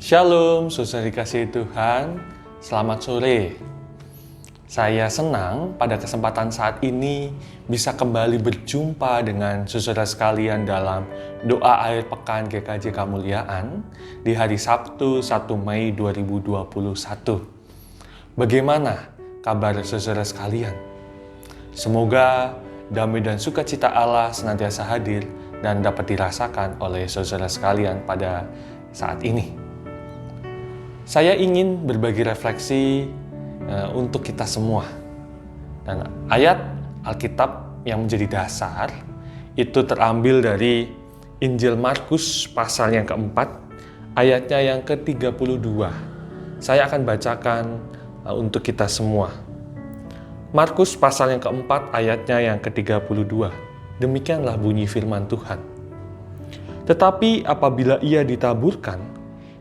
Shalom, saudara dikasihi Tuhan. Selamat sore. Saya senang pada kesempatan saat ini bisa kembali berjumpa dengan saudara sekalian dalam doa akhir pekan GKJ Kemuliaan di hari Sabtu 1 Mei 2021. Bagaimana kabar saudara sekalian? Semoga damai dan sukacita Allah senantiasa hadir dan dapat dirasakan oleh saudara sekalian pada saat ini. Saya ingin berbagi refleksi untuk kita semua. Dan ayat Alkitab yang menjadi dasar itu terambil dari Injil Markus pasal yang keempat, ayatnya yang ke-32. Saya akan bacakan untuk kita semua. Markus pasal yang keempat, ayatnya yang ke-32. Demikianlah bunyi firman Tuhan. Tetapi apabila ia ditaburkan,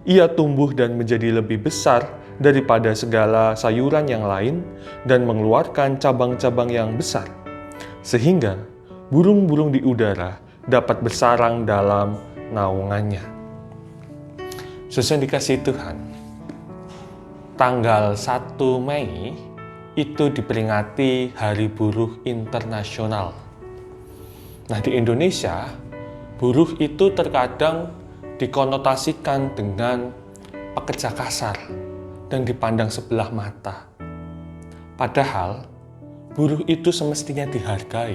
ia tumbuh dan menjadi lebih besar daripada segala sayuran yang lain dan mengeluarkan cabang-cabang yang besar, sehingga burung-burung di udara dapat bersarang dalam naungannya. Saudara dikasihi Tuhan, tanggal 1 Mei itu diperingati Hari Buruh Internasional. Nah, di Indonesia, buruh itu terkadang dikonotasikan dengan pekerja kasar dan dipandang sebelah mata. Padahal, buruh itu semestinya dihargai.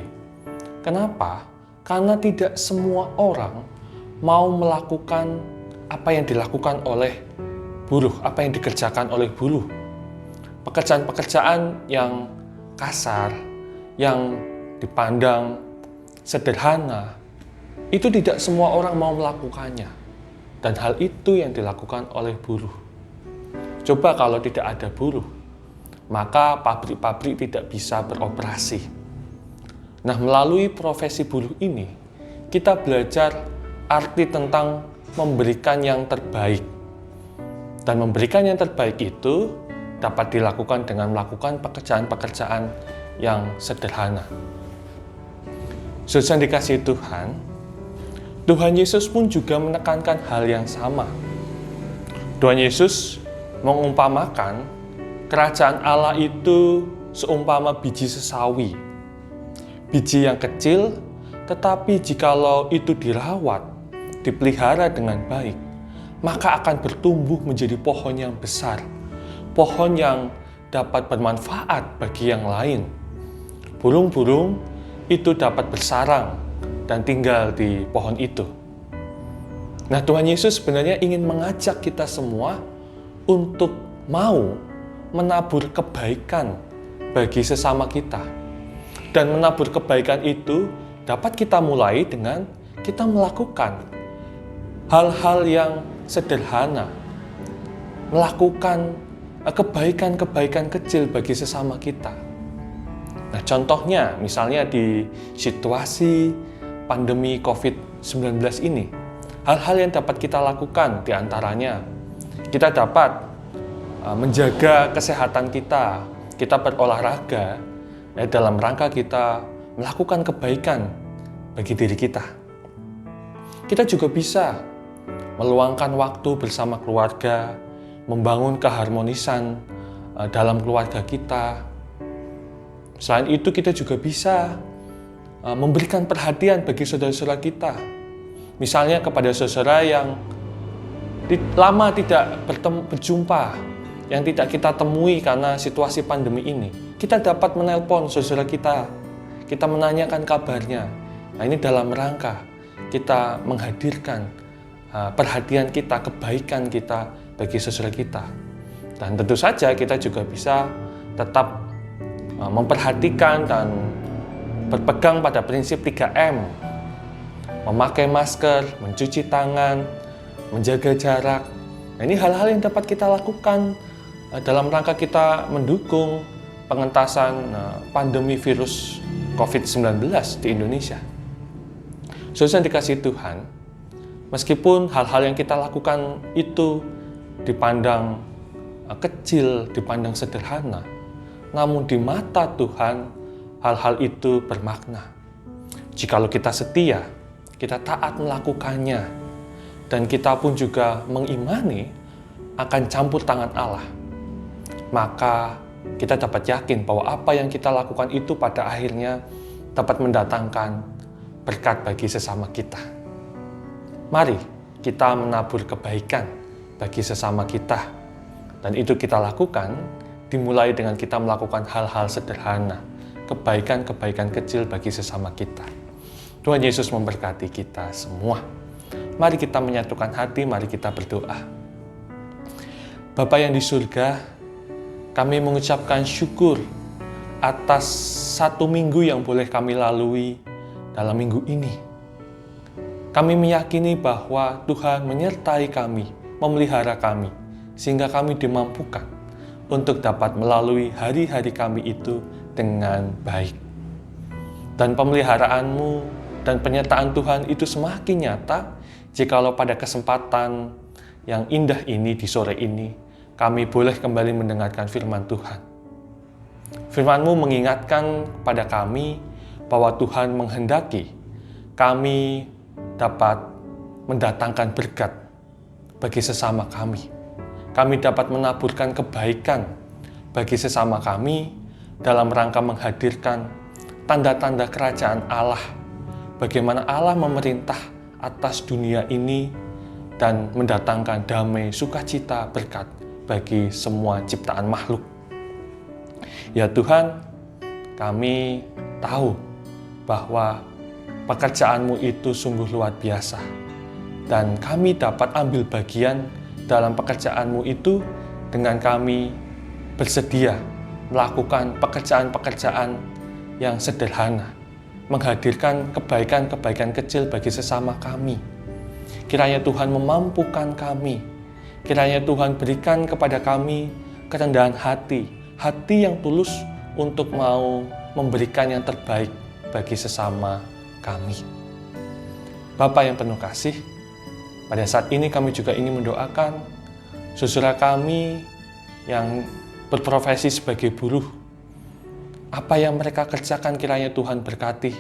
Kenapa? Karena tidak semua orang mau melakukan apa yang dilakukan oleh buruh, apa yang dikerjakan oleh buruh. Pekerjaan-pekerjaan yang kasar, yang dipandang sederhana, itu tidak semua orang mau melakukannya. Dan hal itu yang dilakukan oleh buruh. Coba kalau tidak ada buruh, maka pabrik-pabrik tidak bisa beroperasi. Nah, melalui profesi buruh ini, kita belajar arti tentang memberikan yang terbaik. Dan memberikan yang terbaik itu dapat dilakukan dengan melakukan pekerjaan-pekerjaan yang sederhana. Saudara dikasihi Tuhan, Tuhan Yesus pun juga menekankan hal yang sama. Tuhan Yesus mengumpamakan kerajaan Allah itu seumpama biji sesawi. Biji yang kecil, tetapi jikalau itu dirawat, dipelihara dengan baik, maka akan bertumbuh menjadi pohon yang besar. Pohon yang dapat bermanfaat bagi yang lain. Burung-burung itu dapat bersarang dan tinggal di pohon itu. Nah, Tuhan Yesus sebenarnya ingin mengajak kita semua untuk mau menabur kebaikan bagi sesama kita. Dan menabur kebaikan itu dapat kita mulai dengan kita melakukan hal-hal yang sederhana, melakukan kebaikan-kebaikan kecil bagi sesama kita. Nah, contohnya misalnya di situasi pandemi COVID-19 ini, hal-hal yang dapat kita lakukan diantaranya, kita dapat menjaga kesehatan kita berolahraga dalam rangka kita melakukan kebaikan bagi diri kita. Kita juga bisa meluangkan waktu bersama keluarga, membangun keharmonisan dalam keluarga kita. Selain itu, kita juga bisa memberikan perhatian bagi saudara-saudara kita. Misalnya kepada saudara yang lama tidak berjumpa, yang tidak kita temui karena situasi pandemi ini. Kita dapat menelpon saudara kita, kita menanyakan kabarnya. Nah, ini dalam rangka kita menghadirkan perhatian kita, kebaikan kita bagi saudara kita. Dan tentu saja kita juga bisa tetap memperhatikan dan berpegang pada prinsip 3M, memakai masker, mencuci tangan, menjaga jarak. Nah, ini hal-hal yang dapat kita lakukan dalam rangka kita mendukung pengentasan pandemi virus COVID-19 di Indonesia. Saudara dikasihi Tuhan, meskipun hal-hal yang kita lakukan itu dipandang kecil, dipandang sederhana, namun di mata Tuhan, hal-hal itu bermakna. Jikalau kita setia, kita taat melakukannya, dan kita pun juga mengimani akan campur tangan Allah, maka kita dapat yakin bahwa apa yang kita lakukan itu pada akhirnya dapat mendatangkan berkat bagi sesama kita. Mari kita menabur kebaikan bagi sesama kita. Dan itu kita lakukan dimulai dengan kita melakukan hal-hal sederhana, kebaikan-kebaikan kecil bagi sesama kita. Tuhan Yesus memberkati kita semua. Mari kita menyatukan hati, mari kita berdoa. Bapa yang di surga, kami mengucapkan syukur atas 1 minggu yang boleh kami lalui dalam minggu ini. Kami meyakini bahwa Tuhan menyertai kami, memelihara kami, sehingga kami dimampukan untuk dapat melalui hari-hari kami itu dengan baik. Dan pemeliharaan-Mu dan penyertaan Tuhan itu semakin nyata jikalau pada kesempatan yang indah ini di sore ini, kami boleh kembali mendengarkan firman Tuhan. Firman-Mu mengingatkan pada kami bahwa Tuhan menghendaki kami dapat mendatangkan berkat bagi sesama kami. Kami dapat menaburkan kebaikan bagi sesama kami dalam rangka menghadirkan tanda-tanda kerajaan Allah. Bagaimana Allah memerintah atas dunia ini dan mendatangkan damai, sukacita, berkat bagi semua ciptaan makhluk. Ya Tuhan, kami tahu bahwa pekerjaan-Mu itu sungguh luar biasa. Dan kami dapat ambil bagian dalam pekerjaan-Mu itu dengan kami bersedia melakukan pekerjaan-pekerjaan yang sederhana, menghadirkan kebaikan-kebaikan kecil bagi sesama kami. Kiranya Tuhan memampukan kami. Kiranya Tuhan berikan kepada kami kerendahan hati, hati yang tulus untuk mau memberikan yang terbaik bagi sesama kami. Bapa yang penuh kasih, pada saat ini kami juga ingin mendoakan saudara kami yang berprofesi sebagai buruh. Apa yang mereka kerjakan kiranya Tuhan berkati.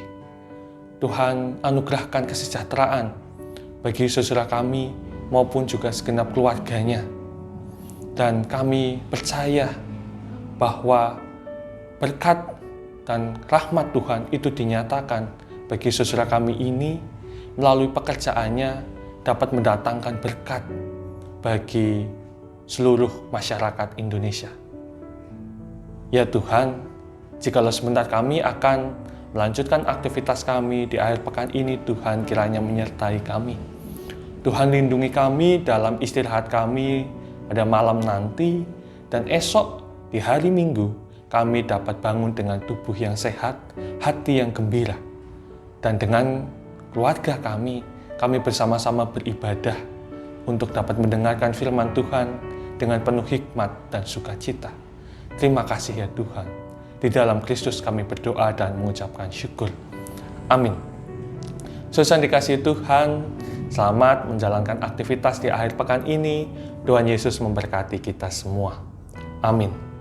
Tuhan anugerahkan kesejahteraan bagi saudara kami maupun juga segenap keluarganya. Dan kami percaya bahwa berkat dan rahmat Tuhan itu dinyatakan bagi saudara kami ini melalui pekerjaannya dapat mendatangkan berkat bagi seluruh masyarakat Indonesia. Ya Tuhan, jikalau sebentar kami akan melanjutkan aktivitas kami di akhir pekan ini, Tuhan kiranya menyertai kami. Tuhan lindungi kami dalam istirahat kami pada malam nanti, dan esok di hari Minggu kami dapat bangun dengan tubuh yang sehat, hati yang gembira. Dan dengan keluarga kami bersama-sama beribadah untuk dapat mendengarkan firman Tuhan dengan penuh hikmat dan sukacita. Terima kasih ya Tuhan. Di dalam Kristus kami berdoa dan mengucapkan syukur. Amin. Saudara dikasihi Tuhan, selamat menjalankan aktivitas di akhir pekan ini. Tuhan Yesus memberkati kita semua. Amin.